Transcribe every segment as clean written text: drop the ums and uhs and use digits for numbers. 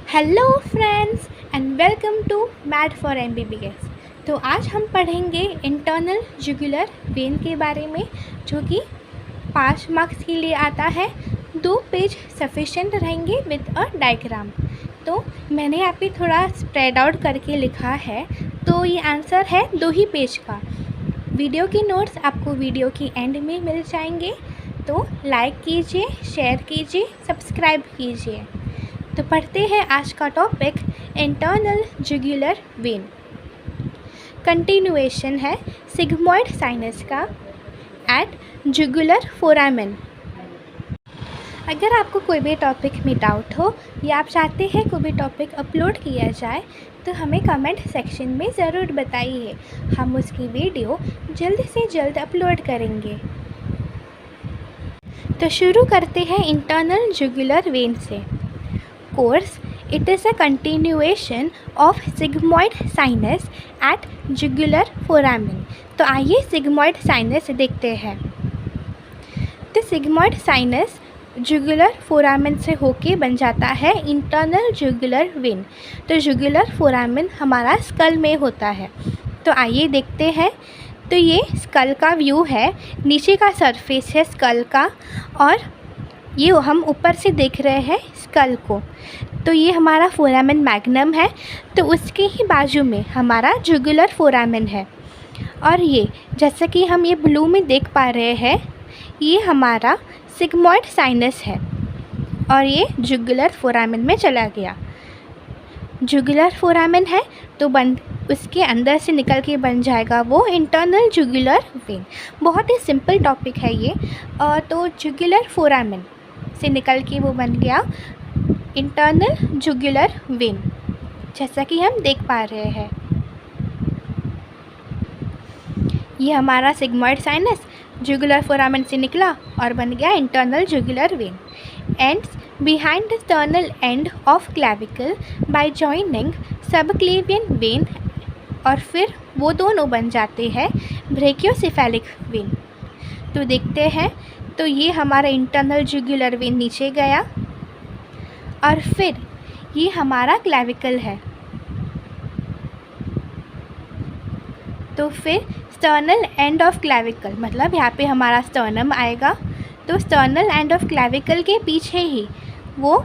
Hello friends and welcome to mad for MBBS. तो आज हम पढ़ेंगे इंटरनल जुगुलर वेन के बारे में, जो कि 5 मार्क्स के लिए आता है। 2 पेज सफिशेंट रहेंगे विद अ डायग्राम। तो मैंने यहाँ पे थोड़ा स्प्रेड आउट करके लिखा है, तो ये आंसर है 2 ही पेज का। वीडियो की नोट्स आपको वीडियो की एंड में मिल जाएंगे, तो लाइक कीजिए, शेयर कीजिए, सब्सक्राइब कीजिए। तो पढ़ते हैं आज का topic internal jugular when. Continuation है सिग्मॉइड साइनस का एट जुगुलर फोरामेन। अगर आपको कोई भी टॉपिक में डाउट हो या आप चाहते हैं कोई भी टॉपिक अपलोड किया जाए, तो हमें कमेंट सेक्शन में ज़रूर बताइए। हम उसकी वीडियो जल्द से जल्द अपलोड करेंगे। तो शुरू करते हैं इंटरनल जुगुलर वेन से। Course, it is a continuation of sigmoid sinus at jugular foramen। तो आइए sigmoid sinus देखते हैं। तो sigmoid sinus जुगुलर फोरामेन से होके बन जाता है इंटरनल जुगुलर वेन। तो जुगुलर फोरामेन हमारा स्कल में होता है। तो आइए देखते हैं। तो ये स्कल का व्यू है, नीचे का सरफेस है स्कल का, और ये हम ऊपर से देख रहे हैं स्कल को। तो ये हमारा फोरामेन मैग्नम है, तो उसके ही बाजू में हमारा जुगुलर फोरामेन है। और ये जैसा कि हम ये ब्लू में देख पा रहे हैं, ये हमारा सिग्मॉइड साइनस है और ये जुगुलर फोरामेन में चला गया। जुगुलर फोरामेन है तो उसके अंदर से निकल के बन जाएगा वो इंटरनल जुगुलर वेन। बहुत ही सिंपल टॉपिक है ये। तो जुगुलर फोरामेन से निकल के वो बन गया इंटरनल जुगुलर वेन, जैसा कि हम देख पा रहे हैं। ये हमारा सिग्मॉइड साइनस जुगुलर फोरामेन से निकला और बन गया internal jugular when. Ends behind the sternal end of clavicle bye joining subclavian vein, और फिर वो दोनों बन जाते हैं ब्रेकियोसेफेलिक वेन। तो देखते हैं। तो ये हमारा इंटरनल जुगुलर वेन नीचे गया और फिर ये हमारा क्लैविकल है। तो फिर स्टर्नल एंड ऑफ क्लैविकल, मतलब यहाँ पे हमारा स्टर्नम आएगा। तो स्टर्नल एंड ऑफ क्लैविकल के पीछे ही वो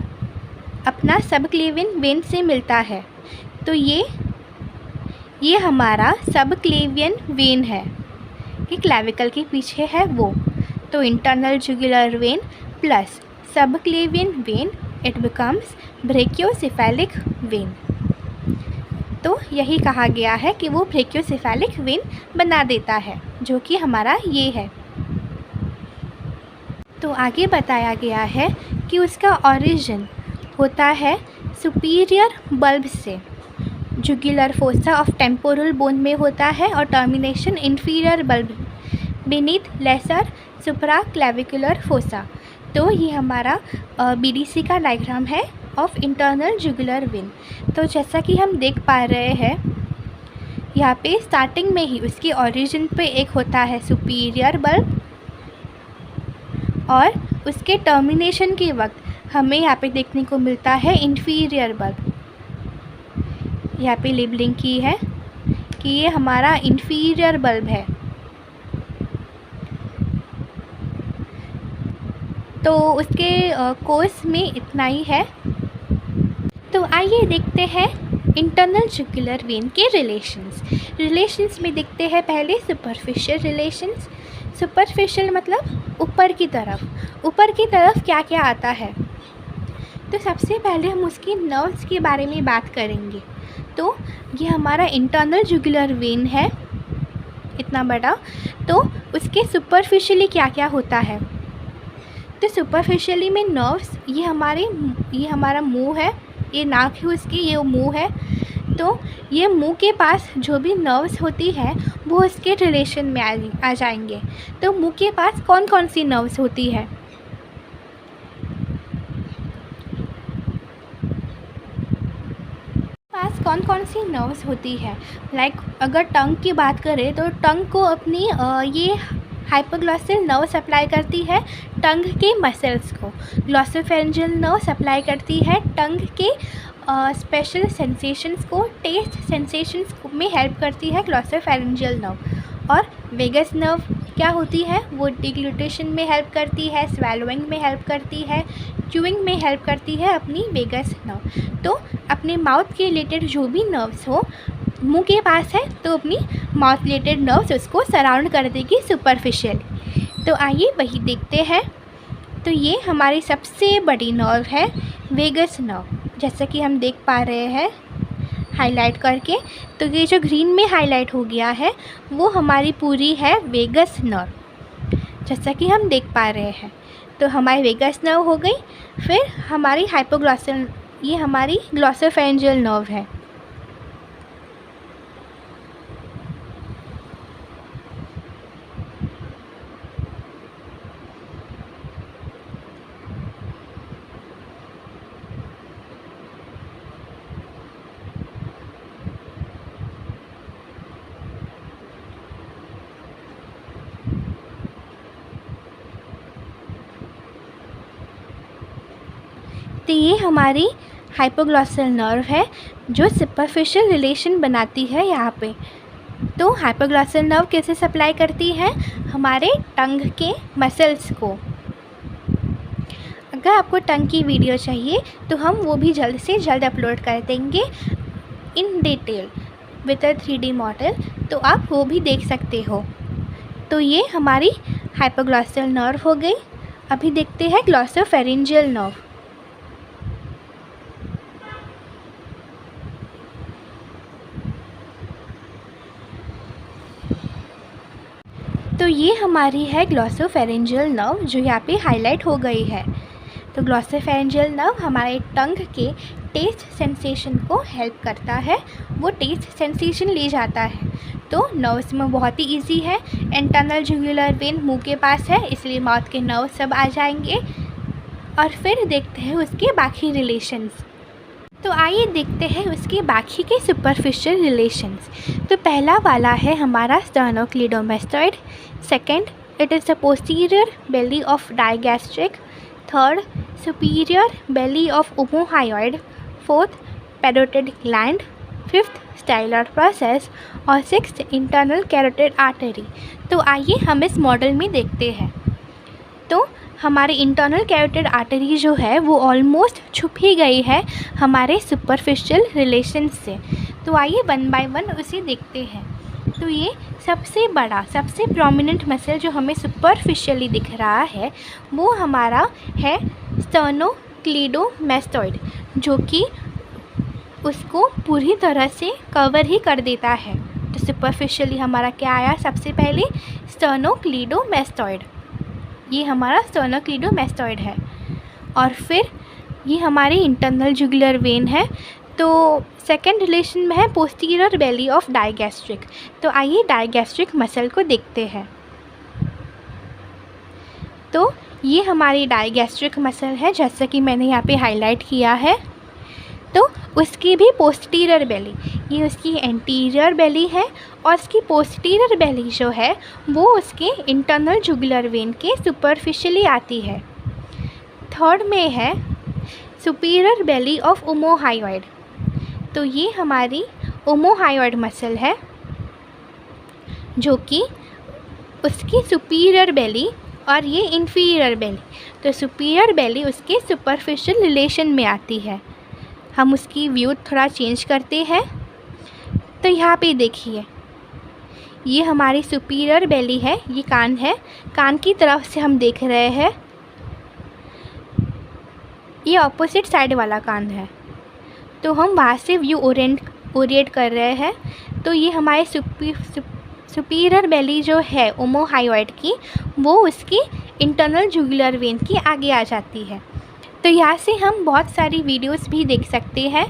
अपना सबक्लेवियन वेन से मिलता है। तो ये हमारा सबक्लेवियन वेन है कि क्लैविकल के पीछे है वो। तो internal jugular when plus subclavian vein, it becomes brachiocephalic when. तो यही कहा गया है कि वो ब्रेकियोसेफेलिक वेन बना देता है, जो कि हमारा ये है। तो आगे बताया गया है कि उसका ओरिजिन होता है सुपीरियर बल्ब से। Jugular fossa of temporal bone में होता है और termination inferior bulb beneath lesser supraclavicular fossa. तो ये हमारा बीडीसी का डायग्राम है ऑफ इंटरनल जुगुलर वेन। तो जैसा कि हम देख पा रहे हैं, यहाँ पे स्टार्टिंग में ही उसकी ओरिजिन पे एक होता है सुपीरियर बल्ब, और उसके टर्मिनेशन के वक्त हमें यहाँ पे देखने को मिलता है इंफीरियर बल्ब। यहाँ पे लेबलिंग की है कि ये हमारा इंफीरियर बल्ब है। तो उसके कोर्स में इतना ही है। तो आइए देखते हैं इंटरनल जुगुलर वेन के रिलेशंस में देखते हैं पहले सुपरफिशियल रिलेशंस। सुपरफिशियल मतलब ऊपर की तरफ क्या क्या आता है। तो सबसे पहले हम उसकी नर्व्स के बारे में बात करेंगे। तो ये हमारा इंटरनल जुगुलर वेन है इतना बड़ा। तो उसके सुपरफिशियली क्या क्या होता है। तो सुपरफिशियली में नर्व्स, ये हमारा मुंह है, ये नाक है उसकी, ये मुंह है। तो ये मुंह के पास जो भी नर्व्स होती है वो उसके रिलेशन में आ जाएंगे। तो मुंह के पास कौन कौन सी नर्व्स होती है। कौन कौन सी नर्व्स होती है, लाइक अगर टंग की बात करें तो टंग को अपनी ये हाइपोग्लॉसल नर्व सप्लाई करती है टंग के मसल्स को। ग्लॉसोफेरेंजियल नर्व सप्लाई करती है टंग के स्पेशल सेंसेशंस को, टेस्ट सेंसेशंस में हेल्प करती है ग्लॉसोफेरेंजियल नर्व। और वेगस नर्व क्या होती है, वो डिग्लूटेशन में हेल्प करती है, स्वैलोइंग में हेल्प करती है, च्यूइंग में हेल्प करती है अपनी वेगस नर्व। तो अपने माउथ के रिलेटेड जो भी नर्व्स हो, मुंह के पास है तो अपनी माउथ रिलेटेड नर्व्स उसको सराउंड कर देगी सुपरफिशियल। तो आइए वही देखते हैं। तो ये हमारी सबसे बड़ी नर्व है वेगस नर्व, जैसा कि हम देख पा रहे हैं हाईलाइट करके। तो ये जो ग्रीन में हाईलाइट हो गया है वो हमारी पूरी है वेगस नर्व, जैसा कि हम देख पा रहे हैं। तो हमारी वेगस नर्व हो गई। फिर हमारी हाइपोग्लॉसल, ये हमारी ग्लॉसोफेरेंजियल नर्व है। तो ये हमारी हाइपोग्लॉसल नर्व है जो सुपरफिशियल रिलेशन बनाती है यहाँ पे। तो हाइपोग्लॉसल नर्व कैसे सप्लाई करती है, हमारे टंग के मसल्स को। अगर आपको टंग की वीडियो चाहिए तो हम वो भी जल्द से जल्द अपलोड कर देंगे in detail with a 3D model, तो आप वो भी देख सकते हो। तो ये हमारी हाइपोग्लॉसल नर्व हो गई। अभी देखते हैं ग्लॉसोफेरेंजियल नर्व। तो ये हमारी है ग्लॉसोफेरेंजियल नर्व जो यहाँ पे हाईलाइट हो गई है। तो ग्लॉसोफेरेंजियल नर्व हमारे टंग के टेस्ट सेंसेशन को हेल्प करता है, वो टेस्ट सेंसेशन ले जाता है। तो नर्व्स में बहुत ही इजी है। इंटरनल जुगुलर वेन मुंह के पास है, इसलिए माउथ के नर्व सब आ जाएंगे। और फिर देखते हैं उसके बाकी रिलेशंस। तो आइए देखते हैं उसके बाकी के सुपरफिशियल रिलेशंस। तो पहला वाला है हमारा sternocleidomastoid. Second, it is the posterior belly of digastric. Third, superior belly of omohyoid. Fourth, parotid gland. Fifth, styloid process. और सिक्स्थ, इंटरनल कैरोटिड आर्टरी। तो आइए हम इस मॉडल में देखते हैं। तो हमारी इंटरनल कैरोटिड आर्टरी जो है वो ऑलमोस्ट छुप ही गई है हमारे सुपरफिशियल रिलेशन से। तो आइए वन बाय वन उसे देखते हैं। तो ये सबसे बड़ा, सबसे प्रोमिनेंट मसल जो हमें सुपरफिशियली दिख रहा है वो हमारा है स्टर्नोक्लीडोमेस्टॉइड, जो कि उसको पूरी तरह से कवर ही कर देता है। तो सुपरफिशियली हमारा क्या आया, सबसे पहले स्टर्नोक्लीडोमेस्टॉइड, ये हमारा स्टर्नोक्लीडोमेस्टॉइड है। और फिर ये हमारी इंटरनल जुगुलर वेन है। तो सेकेंड रिलेशन में है पोस्टीरियर बेली ऑफ डाइगैस्ट्रिक। तो आइए डाइगैस्ट्रिक मसल को देखते हैं। तो ये हमारी डाइगैस्ट्रिक मसल है, जैसा कि मैंने यहाँ पे हाईलाइट किया है। तो उसकी भी पोस्टीरियर बेली, ये उसकी एंटीरियर बेली है, और उसकी पोस्टीरियर बेली जो है वो उसके इंटरनल जुगुलर वेन के सुपरफिशियली आती है। थर्ड में है सुपीरियर बेली ऑफ ओमोहायोइड। तो ये हमारी ओमोहायोइड मसल है, जो कि उसकी सुपीरियर बेली, और ये इन्फीरियर बेली। तो सुपीरियर बेली उसके सुपरफिशियल रिलेशन में आती है। हम उसकी व्यू थोड़ा चेंज करते हैं। तो यहाँ पे देखिए, ये हमारी सुपीरियर बेली है, ये कान है, कान की तरफ से हम देख रहे हैं। ये ऑपोजिट साइड वाला कान है, तो हम वहाँ से व्यू ओरिएंट कर रहे हैं। तो ये हमारे सुपीरियर बेली जो है ओमोहायोइड की, वो उसकी इंटरनल जुगुलर वेन की आगे आ जाती है। तो यहाँ से हम बहुत सारी वीडियोस भी देख सकते हैं।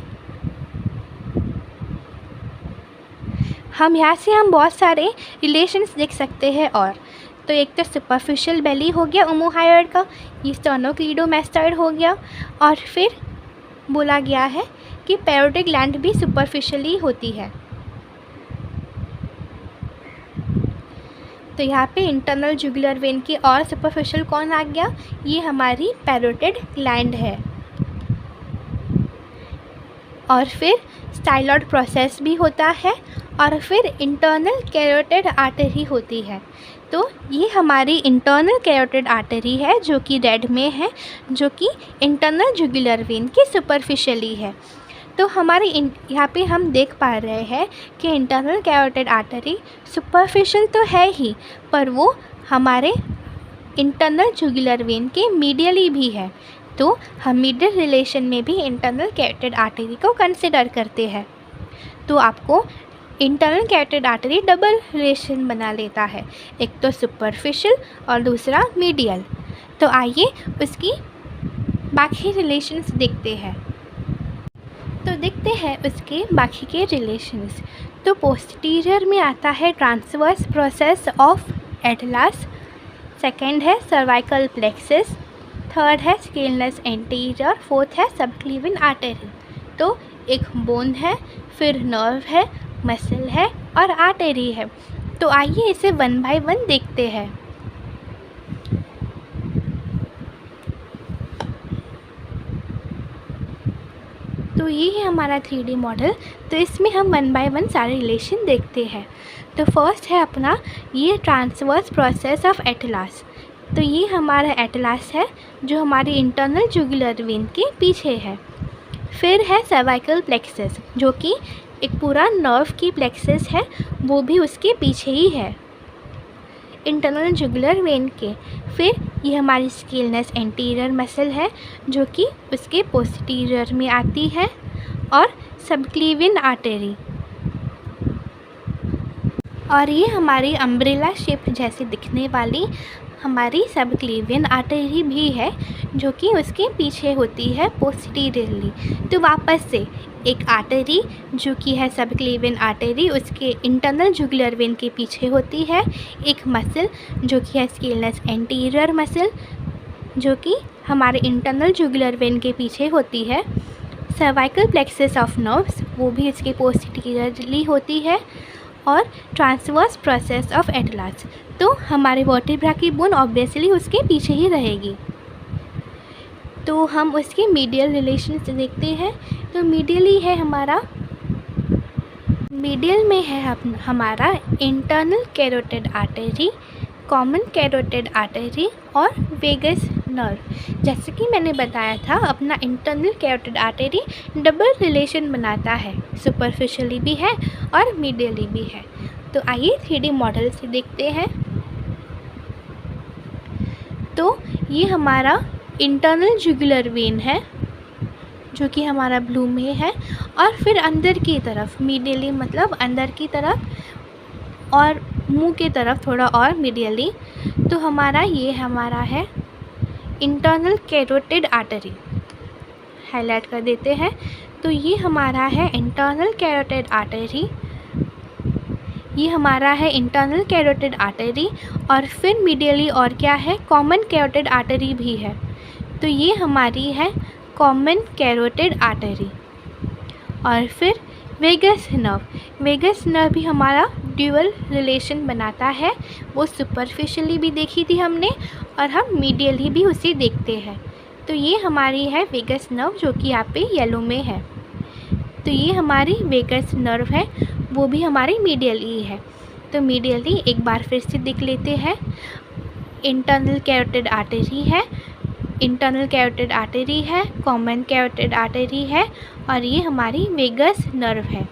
हम बहुत सारे रिलेशंस देख सकते हैं। और तो एक तो सुपरफिशियल बेली हो गया ओमोहायोइड का, ये स्टर्नोक्लीडोमेस्टॉइड हो गया। और फिर बोला गया है कि पैरोटिड ग्लैंड भी सुपरफिशियली होती है। तो यहाँ पे इंटरनल जुगुलर वेन की और सुपरफिशियल कौन आ गया, ये हमारी पैरोटिड ग्लैंड है। और फिर स्टाइलॉइड प्रोसेस भी होता है, और फिर इंटरनल कैरोटिड आर्टरी होती है। तो ये हमारी इंटरनल कैरोटिड आर्टरी है जो कि रेड में है, जो कि इंटरनल जुगुलर वेन की सुपरफिशियली है। तो हमारी यहाँ पे हम देख पा रहे हैं कि इंटरनल कैरोटिड आर्टरी सुपरफिशियल तो है ही, पर वो हमारे इंटरनल जुगुलर वेन के मीडियली भी है। तो हम मीडियल रिलेशन में भी इंटरनल कैरोटिड आर्टरी को कंसिडर करते हैं। तो आपको internal carotid artery double relation बना लेता है, एक तो सुपरफिशियल और दूसरा मीडियल। तो आइए उसकी बाकी रिलेशंस देखते हैं। तो देखते हैं उसके बाकी के रिलेशंस। तो पोस्टीरियर में आता है transverse process of Atlas, second है सर्वाइकल प्लेक्सस, थर्ड है स्केलस एंटीरियर, फोर्थ है सबक्लीवियन आर्टरी। तो एक बोन है, फिर नर्व है, मसल है और आर्टरी है। तो आइए इसे वन बाय वन देखते हैं। तो ये है हमारा 3D मॉडल। तो इसमें हम वन बाय वन सारे रिलेशन देखते हैं। तो फर्स्ट है अपना ये ट्रांसवर्स प्रोसेस ऑफ एटलस। तो ये हमारा एटलस है जो हमारी इंटरनल जुगुलर वेन के पीछे है। फिर है सर्वाइकल प्लेक्सस जो कि एक पूरा नर्व की प्लेक्सस है, वो भी उसके पीछे ही है इंटरनल जुगुलर वेन के। फिर ये हमारी स्केलस एंटीरियर मसल है जो कि उसके पोस्टीरियर में आती है, और सबक्लीवियन आर्टरी, और ये हमारी अम्ब्रेला शेप जैसे दिखने वाली हमारी सबक्लीवियन आर्टरी भी है जो कि उसके पीछे होती है पोस्टीरियरली। तो वापस से एक आर्टरी जो कि है सबक्लीवियन आर्टरी, उसके इंटरनल जुगुलर वेन के पीछे होती है। एक मसल जो कि है स्केलस एंटीरियर मसल जो कि हमारे इंटरनल जुगुलर वेन के पीछे होती है। सर्वाइकल प्लेक्सस ऑफ नर्व्स वो भी इसके पोस्टीरियरली होती है, और ट्रांसवर्स प्रोसेस ऑफ एटलस। तो हमारे वर्टिब्रा की बोन ऑब्वियसली उसके पीछे ही रहेगी। तो हम उसके मीडियल रिलेशन से देखते हैं। तो मीडियली है हमारा, मीडियल में है हमारा internal carotid artery, common carotid artery और वेगस नर्व। जैसे कि मैंने बताया था, अपना internal carotid artery double relation बनाता है, सुपरफिशियली भी है और मीडियली भी है। तो आइए 3D मॉडल से देखते हैं। तो ये हमारा इंटरनल जुगुलर वेन है जो कि हमारा ब्लू में है, और फिर अंदर की तरफ मीडियली मतलब अंदर की तरफ और मुंह की तरफ थोड़ा और मीडियली। तो हमारा ये हमारा है इंटरनल कैरोटिड आर्टरी, हाईलाइट कर देते हैं। तो ये हमारा है इंटरनल कैरोटिड आर्टरी, ये हमारा है इंटरनल कैरोटिड आर्टरी, और फिर मीडियली और क्या है, कॉमन कैरोटिड आर्टरी भी है। तो ये हमारी है कॉमन कैरोटिड आर्टरी। और फिर वेगस नर्व, वेगस नर्व भी हमारा ड्यूअल रिलेशन बनाता है, वो सुपरफिशियली भी देखी थी हमने और हम मीडियली भी उसे देखते हैं। तो ये हमारी है वेगस नर्व जो कि यहाँ पे येलो में है। तो ये हमारी वेगस नर्व है, वो भी हमारी मीडियली है। तो मीडियली एक बार फिर से देख लेते हैं। इंटरनल कैरोटिड आर्टरी है, इंटरनल कैरोटिड आर्टरी है, कॉमन कैरोटिड आर्टरी है, और ये हमारी वेगस नर्व है।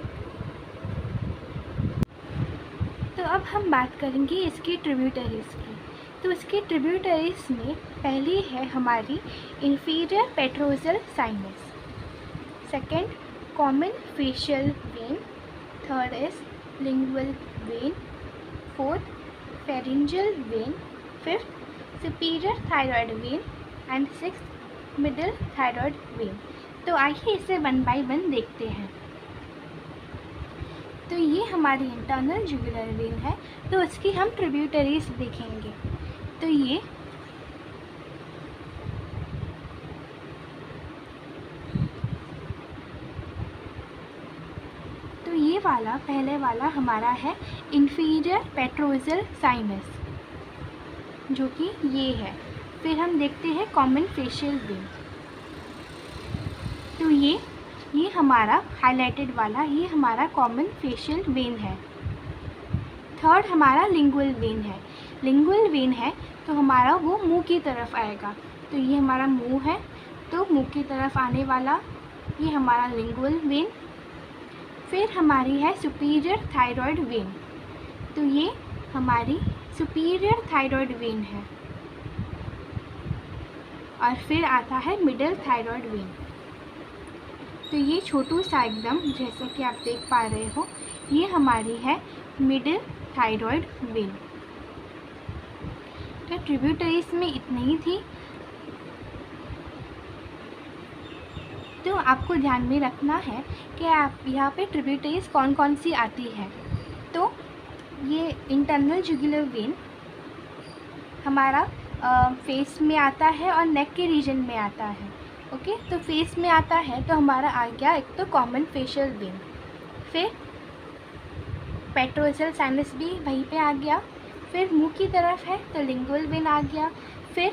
तो अब हम बात करेंगे इसकी ट्रिब्यूटरीज की। तो इसके ट्रिब्यूटरीज में पहली है हमारी inferior petrosal sinus, second common facial vein, third is lingual when, fourth pharyngeal when, fifth superior thyroid when and sixth middle thyroid when. तो आइए इसे वन बाय वन देखते हैं। तो ये हमारी इंटरनल जुगुलर वेन है, तो उसकी हम ट्रिब्यूटरीज देखेंगे। तो ये वाला पहले वाला हमारा है इंफीरियर पेट्रोजल साइनस जो कि ये है। फिर हम देखते हैं कॉमन फेशियल वेन। तो ये ये हमारा हाईलाइटेड वाला, ये हमारा कॉमन फेशियल वेन है। थर्ड हमारा लिंगुअल वेन है। लिंगुअल वेन है तो हमारा वो मुंह की तरफ आएगा, तो ये हमारा मुंह है, तो मुंह की तरफ आने वाला ये हमारा लिंगुअल वेन। फिर हमारी है सुपीरियर थायराइड वेन, तो ये हमारी सुपीरियर थायराइड वेन है। और फिर आता है मिडल थायराइड वेन, तो ये छोटू सा एकदम जैसे कि आप देख पा रहे हो, ये हमारी है मिडल थायराइड वेन। तो ट्रिब्यूटरीज में इतनी ही थी, तो आपको ध्यान में रखना है कि आप यहाँ पे ट्रिब्यूटरीज कौन कौन सी आती है। तो ये इंटरनल जुगुलर वेन हमारा फेस में आता है और नेक के रीजन में आता है। ओके, तो फेस में आता है तो हमारा आ गया एक तो कॉमन फेशियल वेन, फिर पेट्रोजल साइनस भी वहीं पे आ गया, फिर मुंह की तरफ है तो लिंगुअल वेन आ गया, फिर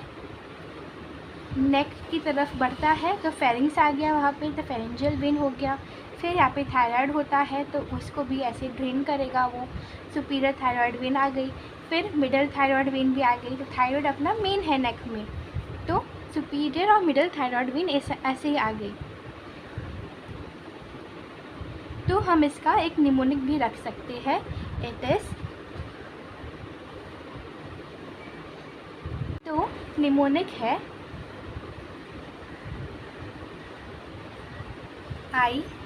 नेक की तरफ बढ़ता है तो फेरिंग्स आ गया वहाँ पे, तो फेरेंजियल वेन हो गया। फिर यहाँ पे थायराइड होता है तो उसको भी ऐसे ड्रेन करेगा, वो सुपीरियर थायराइड वेन आ गई। फिर मिडल थायराइड वेन भी आ गई, तो थायराइड अपना मेन है नेक में, तो सुपीरियर और मिडल थायराइड वेन ऐसे ही आ गई। तो हम इसका एक निमोनिक भी रख सकते हैं, इट इज़, तो निमोनिक है IPL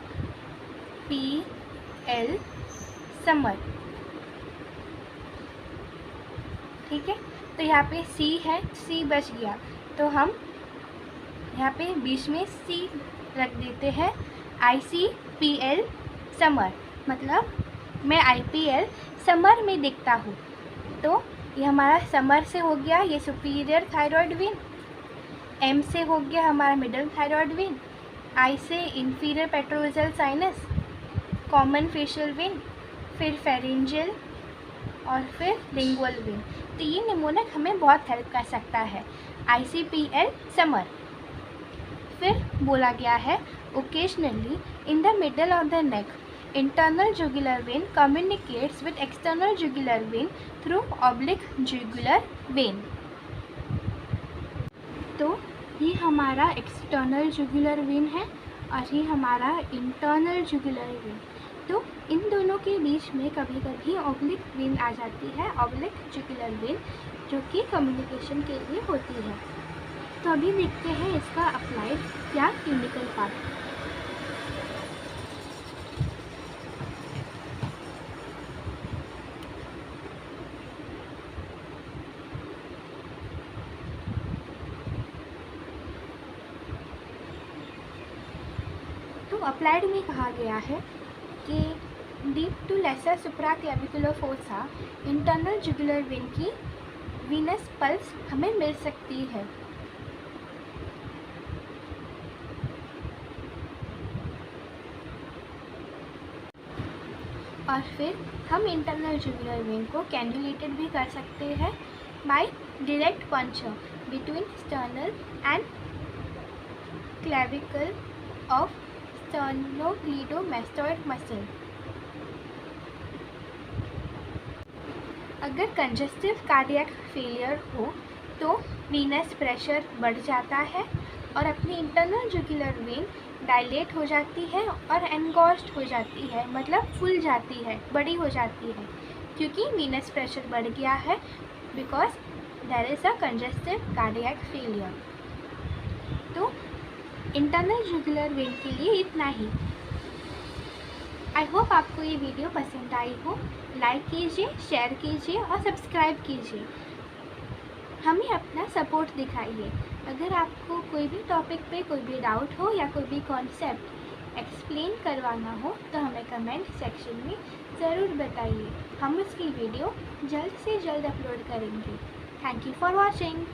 समर। ठीक है, तो यहाँ पे C है, C बच गया, तो हम यहाँ पे बीच में C रख देते हैं, ICPL समर, मतलब मैं IPL समर में देखता हूँ, तो ये हमारा समर से हो गया ये सुपीरियर थायराइड वेन, M से हो गया हमारा मिडल थायराइड वेन, I से inferior petrosal sinus, common facial vein, फिर फेरेंजियल और फिर लिंगुअल वेन। तो ये निमोनिक हमें बहुत हेल्प कर सकता है, ICPL समर। फिर बोला गया है occasionally in the middle of the neck internal jugular when communicates with external jugular went through oblique jugular vein. तो ये हमारा एक्सटर्नल जुगुलर वेन है और ये हमारा इंटरनल जुगुलर वेन। तो इन दोनों के बीच में कभी कभी ऑब्लिक वेन आ जाती है, ऑब्लिक जुगुलर वेन, जो कि कम्युनिकेशन के लिए होती है। तो अभी देखते हैं इसका अप्लाइड या क्लिनिकल पार्ट। तो अप्लाइड में कहा गया है कि deep to lesser supraclavicular fossa internal jugular vein की वीनस पल्स हमें मिल सकती है। और फिर हम इंटरनल जुगुलर वेन को कैंडुलेटेड भी कर सकते हैं by direct puncture between sternal and clavicle of sternocleidomastoid muscle. अगर कंजस्टिव कार्डियक फेलियर हो तो वीनस प्रेशर बढ़ जाता है और अपनी इंटरनल जुगुलर वेन डायलेट हो जाती है और एनगॉर्ज्ड हो जाती है, मतलब फूल जाती है, बड़ी हो जाती है, क्योंकि वीनस प्रेशर बढ़ गया है, because there is a congestive cardiac failure. तो इंटरनल जुगुलर वेन के लिए इतना ही। आई होप आपको ये वीडियो पसंद आई हो। लाइक कीजिए, शेयर कीजिए और सब्सक्राइब कीजिए, हमें अपना सपोर्ट दिखाइए। अगर आपको कोई भी टॉपिक पे कोई भी डाउट हो या कोई भी कॉन्सेप्ट एक्सप्लेन करवाना हो तो हमें कमेंट सेक्शन में ज़रूर बताइए, हम उसकी वीडियो जल्द से जल्द अपलोड करेंगे। Thank you for watching.